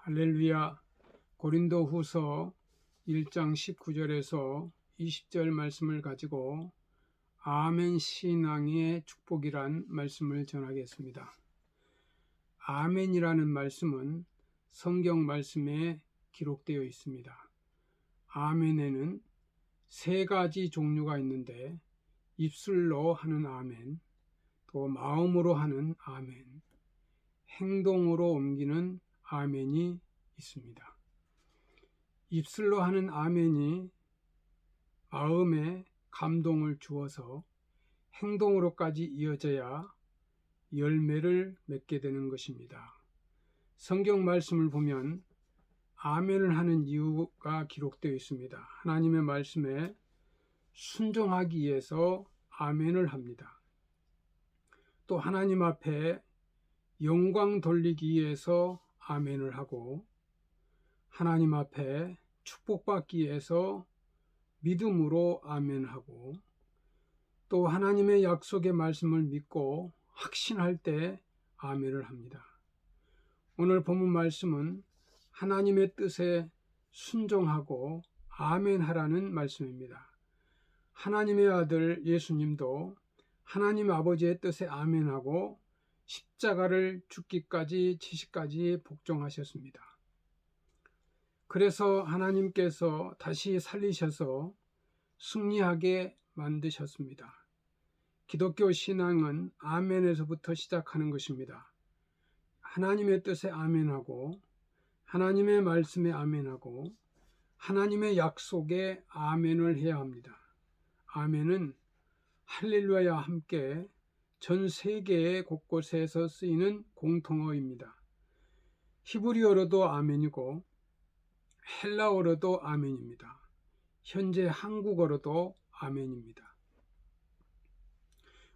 할렐루야. 고린도후서 1장 19절에서 20절 말씀을 가지고 아멘 신앙의 축복이란 말씀을 전하겠습니다. 아멘이라는 말씀은 성경 말씀에 기록되어 있습니다. 아멘에는 세 가지 종류가 있는데 입술로 하는 아멘, 또 마음으로 하는 아멘, 행동으로 옮기는 아멘이 있습니다. 입술로 하는 아멘이 마음에 감동을 주어서 행동으로까지 이어져야 열매를 맺게 되는 것입니다. 성경 말씀을 보면 아멘을 하는 이유가 기록되어 있습니다. 하나님의 말씀에 순종하기 위해서 아멘을 합니다. 또 하나님 앞에 영광 돌리기 위해서 아멘을 하고, 하나님 앞에 축복받기 위해서 믿음으로 아멘하고, 또 하나님의 약속의 말씀을 믿고 확신할 때 아멘을 합니다. 오늘 본문 말씀은 하나님의 뜻에 순종하고 아멘하라는 말씀입니다. 하나님의 아들 예수님도 하나님 아버지의 뜻에 아멘하고 십자가를 죽기까지 지시까지 복종하셨습니다. 그래서 하나님께서 다시 살리셔서 승리하게 만드셨습니다. 기독교 신앙은 아멘에서부터 시작하는 것입니다. 하나님의 뜻에 아멘하고, 하나님의 말씀에 아멘하고, 하나님의 약속에 아멘을 해야 합니다. 아멘은 할렐루야와 함께 전 세계의 곳곳에서 쓰이는 공통어입니다. 히브리어로도 아멘이고 헬라어로도 아멘입니다. 현재 한국어로도 아멘입니다.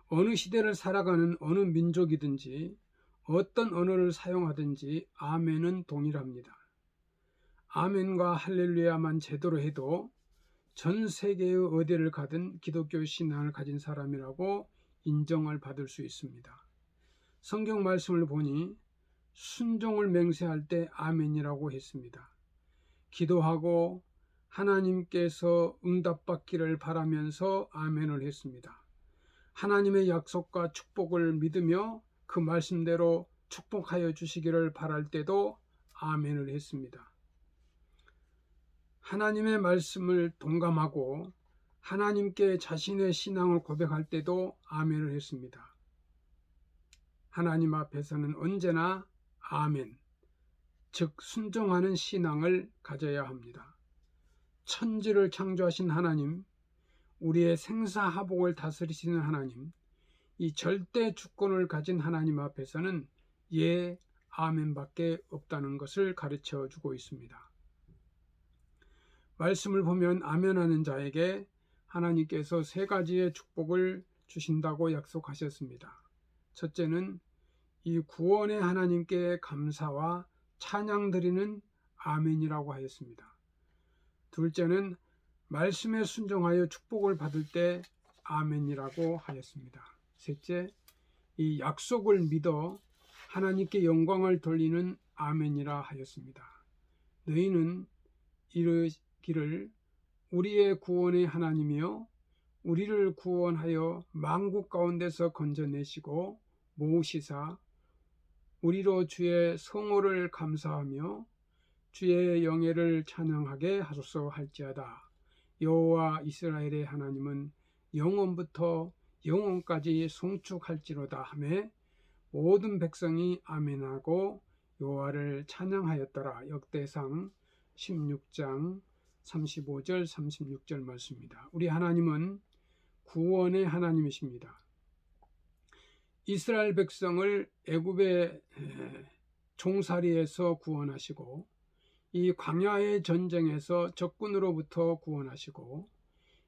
어느 시대를 살아가는 어느 민족이든지 어떤 언어를 사용하든지 아멘은 동일합니다. 아멘과 할렐루야만 제대로 해도 전 세계의 어디를 가든 기독교 신앙을 가진 사람이라고 인정을 받을 수 있습니다. 성경 말씀을 보니 순종을 맹세할 때 아멘이라고 했습니다. 기도하고 하나님께서 응답받기를 바라면서 아멘을 했습니다. 하나님의 약속과 축복을 믿으며 그 말씀대로 축복하여 주시기를 바랄 때도 아멘을 했습니다. 하나님의 말씀을 동감하고 하나님께 자신의 신앙을 고백할 때도 아멘을 했습니다. 하나님 앞에서는 언제나 아멘, 즉 순종하는 신앙을 가져야 합니다. 천지를 창조하신 하나님, 우리의 생사하복을 다스리시는 하나님, 이 절대 주권을 가진 하나님 앞에서는 예, 아멘밖에 없다는 것을 가르쳐 주고 있습니다. 말씀을 보면 아멘하는 자에게 하나님께서 세 가지의 축복을 주신다고 약속하셨습니다. 첫째는 이 구원의 하나님께 감사와 찬양 드리는 아멘이라고 하였습니다. 둘째는 말씀에 순종하여 축복을 받을 때 아멘이라고 하였습니다. 셋째, 이 약속을 믿어 하나님께 영광을 돌리는 아멘이라 하였습니다. 너희는 이르기를 우리의 구원의 하나님이여 우리를 구원하여 만국 가운데서 건져내시고 모으시사 우리로 주의 성호를 감사하며 주의 영예를 찬양하게 하소서 할지어다. 여호와 이스라엘의 하나님은 영원부터 영원까지 송축할지로다 하매 모든 백성이 아멘하고 여호와를 찬양하였더라. 역대상 16장 35절 36절 말씀입니다. 우리 하나님은 구원의 하나님이십니다. 이스라엘 백성을 애굽의 종살이에서 구원하시고 이 광야의 전쟁에서 적군으로부터 구원하시고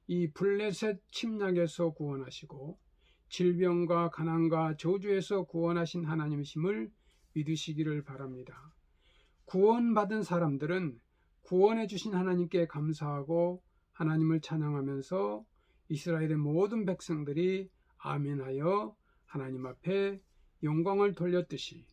이 블레셋 침략에서 구원하시고 질병과 가난과 저주에서 구원하신 하나님이심을 믿으시기를 바랍니다. 구원받은 사람들은 구원해 주신 하나님께 감사하고 하나님을 찬양하면서 이스라엘의 모든 백성들이 아멘하여 하나님 앞에 영광을 돌렸듯이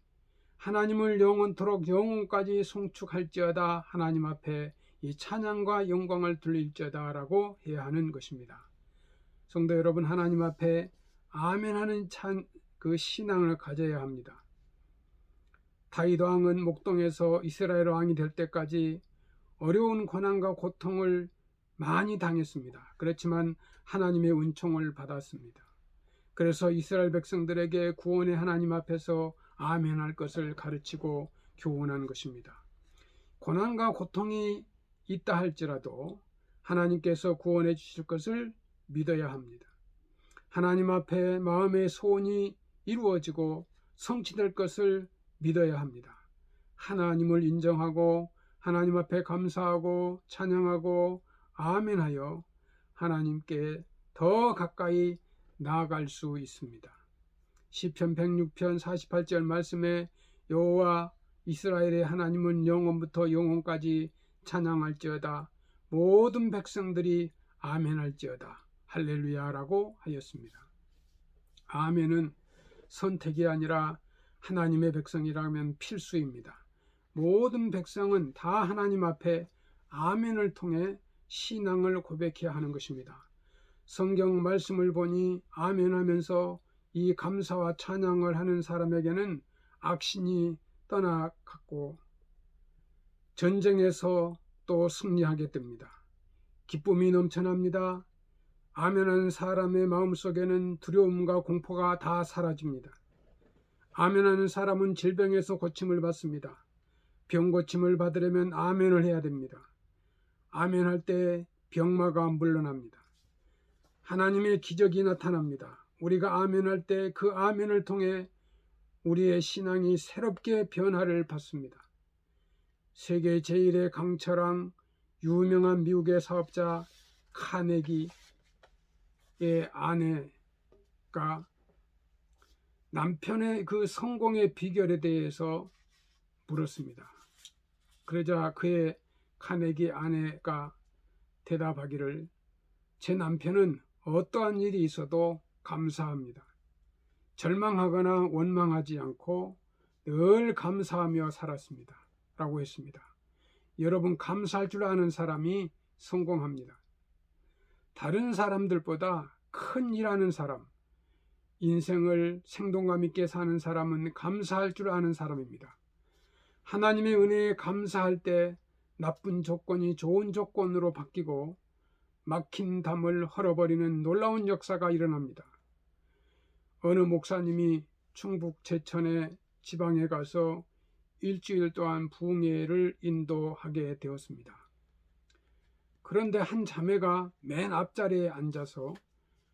하나님을 영원토록 영원까지 송축할지어다. 하나님 앞에 이 찬양과 영광을 돌릴지어다 라고 해야 하는 것입니다. 성도 여러분, 하나님 앞에 아멘하는 그 신앙을 가져야 합니다. 다윗 왕은 목동에서 이스라엘 왕이 될 때까지 어려운 고난과 고통을 많이 당했습니다. 그렇지만 하나님의 은총을 받았습니다. 그래서 이스라엘 백성들에게 구원의 하나님 앞에서 아멘할 것을 가르치고 교훈한 것입니다. 고난과 고통이 있다 할지라도 하나님께서 구원해 주실 것을 믿어야 합니다. 하나님 앞에 마음의 소원이 이루어지고 성취될 것을 믿어야 합니다. 하나님을 인정하고 하나님 앞에 감사하고 찬양하고 아멘하여 하나님께 더 가까이 나아갈 수 있습니다. 시편 106편 48절 말씀에 여호와 이스라엘의 하나님은 영원부터 영원까지 찬양할지어다. 모든 백성들이 아멘할지어다. 할렐루야라고 하였습니다. 아멘은 선택이 아니라 하나님의 백성이라면 필수입니다. 모든 백성은 다 하나님 앞에 아멘을 통해 신앙을 고백해야 하는 것입니다. 성경 말씀을 보니 아멘하면서 이 감사와 찬양을 하는 사람에게는 악신이 떠나갔고 전쟁에서 또 승리하게 됩니다. 기쁨이 넘쳐납니다. 아멘하는 사람의 마음속에는 두려움과 공포가 다 사라집니다. 아멘하는 사람은 질병에서 고침을 받습니다. 병 고침을 받으려면 아멘을 해야 됩니다. 아멘할 때 병마가 물러납니다. 하나님의 기적이 나타납니다. 우리가 아멘할 때 그 아멘을 통해 우리의 신앙이 새롭게 변화를 받습니다. 세계 제1의 강철왕, 유명한 미국의 사업자 카네기의 아내가 남편의 그 성공의 비결에 대해서 물었습니다. 그러자 그의 카네기 아내가 대답하기를, 제 남편은 어떠한 일이 있어도 감사합니다. 절망하거나 원망하지 않고 늘 감사하며 살았습니다. 라고 했습니다. 여러분, 감사할 줄 아는 사람이 성공합니다. 다른 사람들보다 큰 일하는 사람, 인생을 생동감 있게 사는 사람은 감사할 줄 아는 사람입니다. 하나님의 은혜에 감사할 때 나쁜 조건이 좋은 조건으로 바뀌고 막힌 담을 헐어버리는 놀라운 역사가 일어납니다. 어느 목사님이 충북 제천의 지방에 가서 일주일 동안 부흥회를 인도하게 되었습니다. 그런데 한 자매가 맨 앞자리에 앉아서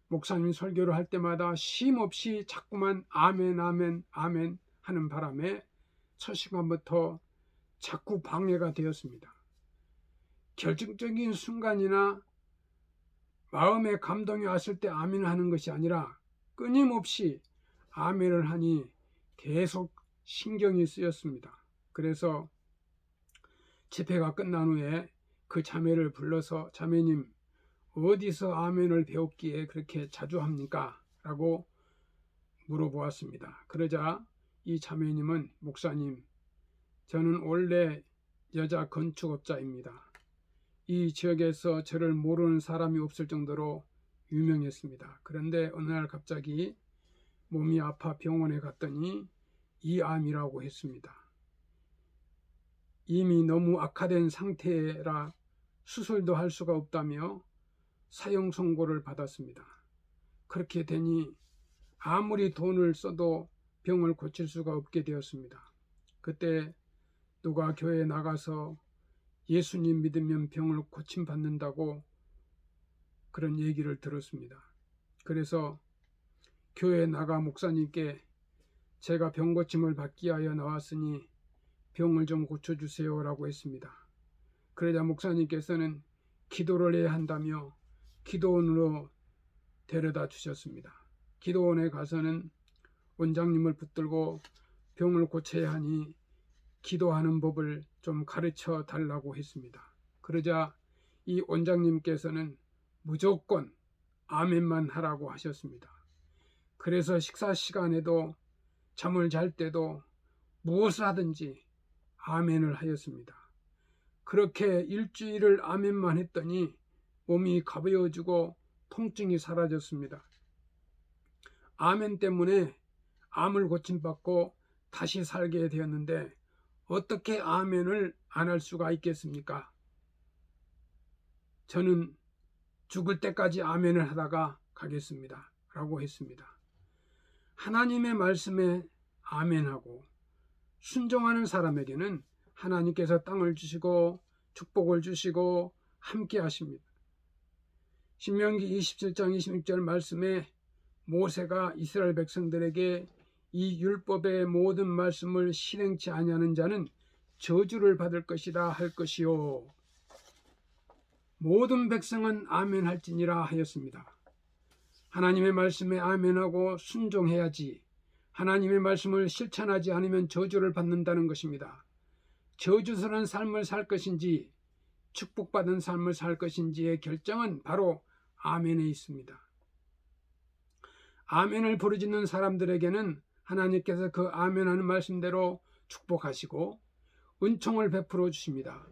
목사님 설교를 할 때마다 쉼없이 자꾸만 아멘 아멘 아멘 하는 바람에 첫 시간부터 자꾸 방해가 되었습니다. 결정적인 순간이나 마음에 감동이 왔을 때 아멘을 하는 것이 아니라 끊임없이 아멘을 하니 계속 신경이 쓰였습니다. 그래서 집회가 끝난 후에 그 자매를 불러서, 자매님, 어디서 아멘을 배웠기에 그렇게 자주 합니까? 라고 물어보았습니다. 그러자 이 자매님은, 목사님, 저는 원래 여자 건축업자입니다. 이 지역에서 저를 모르는 사람이 없을 정도로 유명했습니다. 그런데 어느 날 갑자기 몸이 아파 병원에 갔더니 이암이라고 했습니다. 이미 너무 악화된 상태라 수술도 할 수가 없다며 사형 선고를 받았습니다. 그렇게 되니 아무리 돈을 써도 병을 고칠 수가 없게 되었습니다. 그때 누가 교회에 나가서 예수님 믿으면 병을 고침받는다고 그런 얘기를 들었습니다. 그래서 교회에 나가 목사님께 제가 병 고침을 받기 위하여 나왔으니 병을 좀 고쳐주세요 라고 했습니다. 그러자 목사님께서는 기도를 해야 한다며 기도원으로 데려다 주셨습니다. 기도원에 가서는 원장님을 붙들고 병을 고쳐야 하니 기도하는 법을 좀 가르쳐 달라고 했습니다. 그러자 이 원장님께서는 무조건 아멘만 하라고 하셨습니다. 그래서 식사 시간에도 잠을 잘 때도 무엇을 하든지 아멘을 하였습니다. 그렇게 일주일을 아멘만 했더니 몸이 가벼워지고 통증이 사라졌습니다. 아멘 때문에 암을 고침받고 다시 살게 되었는데 어떻게 아멘을 안 할 수가 있겠습니까? 저는 죽을 때까지 아멘을 하다가 가겠습니다 라고 했습니다. 하나님의 말씀에 아멘하고 순종하는 사람에게는 하나님께서 땅을 주시고 축복을 주시고 함께 하십니다. 신명기 27장 26절 말씀에 모세가 이스라엘 백성들에게 이 율법의 모든 말씀을 실행치 아니하는 자는 저주를 받을 것이다 할 것이요 모든 백성은 아멘할지니라 하였습니다. 하나님의 말씀에 아멘하고 순종해야지 하나님의 말씀을 실천하지 않으면 저주를 받는다는 것입니다. 저주스러운 삶을 살 것인지 축복받은 삶을 살 것인지의 결정은 바로 아멘에 있습니다. 아멘을 부르짖는 사람들에게는 하나님께서 그 아멘하는 말씀대로 축복하시고 은총을 베풀어 주십니다.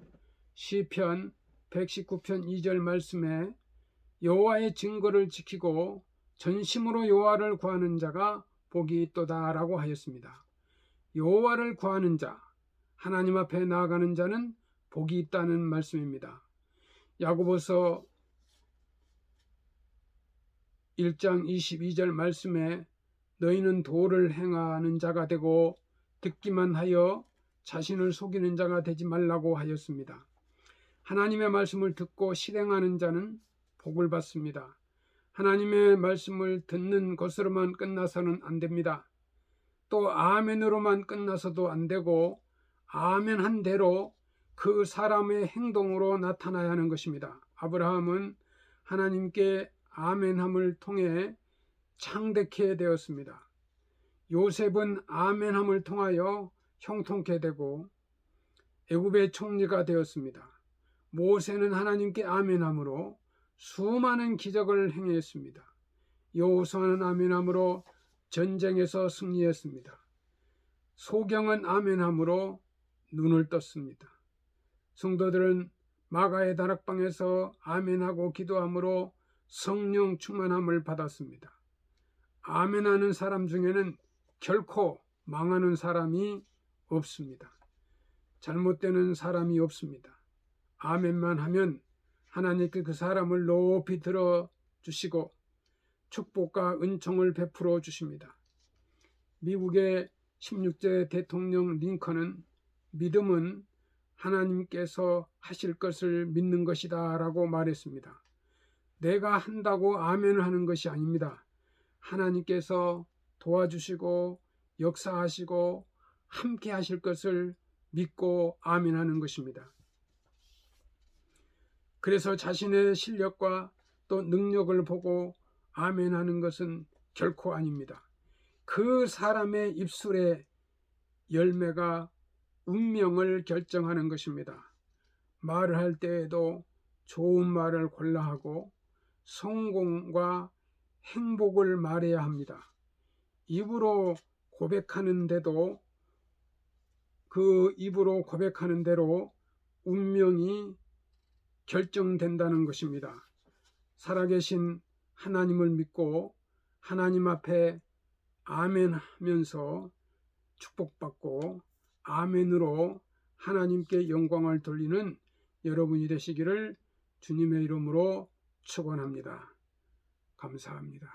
시편 119편 2절 말씀에 여호와의 증거를 지키고 전심으로 여호와를 구하는 자가 복이 있도다 라고 하였습니다. 여호와를 구하는 자, 하나님 앞에 나아가는 자는 복이 있다는 말씀입니다. 야고보서 1장 22절 말씀에 너희는 도를 행하는 자가 되고 듣기만 하여 자신을 속이는 자가 되지 말라고 하였습니다. 하나님의 말씀을 듣고 실행하는 자는 복을 받습니다. 하나님의 말씀을 듣는 것으로만 끝나서는 안 됩니다. 또 아멘으로만 끝나서도 안 되고 아멘한 대로 그 사람의 행동으로 나타나야 하는 것입니다. 아브라함은 하나님께 아멘함을 통해 창대케 되었습니다. 요셉은 아멘함을 통하여 형통케 되고 애굽의 총리가 되었습니다. 모세는 하나님께 아멘함으로 수많은 기적을 행했습니다. 여호수아는 아멘함으로 전쟁에서 승리했습니다. 소경은 아멘함으로 눈을 떴습니다. 성도들은 마가의 다락방에서 아멘하고 기도함으로 성령 충만함을 받았습니다. 아멘하는 사람 중에는 결코 망하는 사람이 없습니다. 잘못되는 사람이 없습니다. 아멘만 하면 하나님께 그 사람을 높이 들어주시고 축복과 은총을 베풀어 주십니다. 미국의 16세 대통령 링컨은 믿음은 하나님께서 하실 것을 믿는 것이다 라고 말했습니다. 내가 한다고 아멘을 하는 것이 아닙니다. 하나님께서 도와주시고 역사하시고 함께 하실 것을 믿고 아멘하는 것입니다. 그래서 자신의 실력과 또 능력을 보고 아멘하는 것은 결코 아닙니다. 그 사람의 입술의 열매가 운명을 결정하는 것입니다. 말을 할 때에도 좋은 말을 골라 하고 성공과 행복을 말해야 합니다. 입으로 고백하는데도 그 입으로 고백하는 대로 운명이 결정된다는 것입니다. 살아계신 하나님을 믿고 하나님 앞에 아멘 하면서 축복받고 아멘으로 하나님께 영광을 돌리는 여러분이 되시기를 주님의 이름으로 축원합니다. 감사합니다.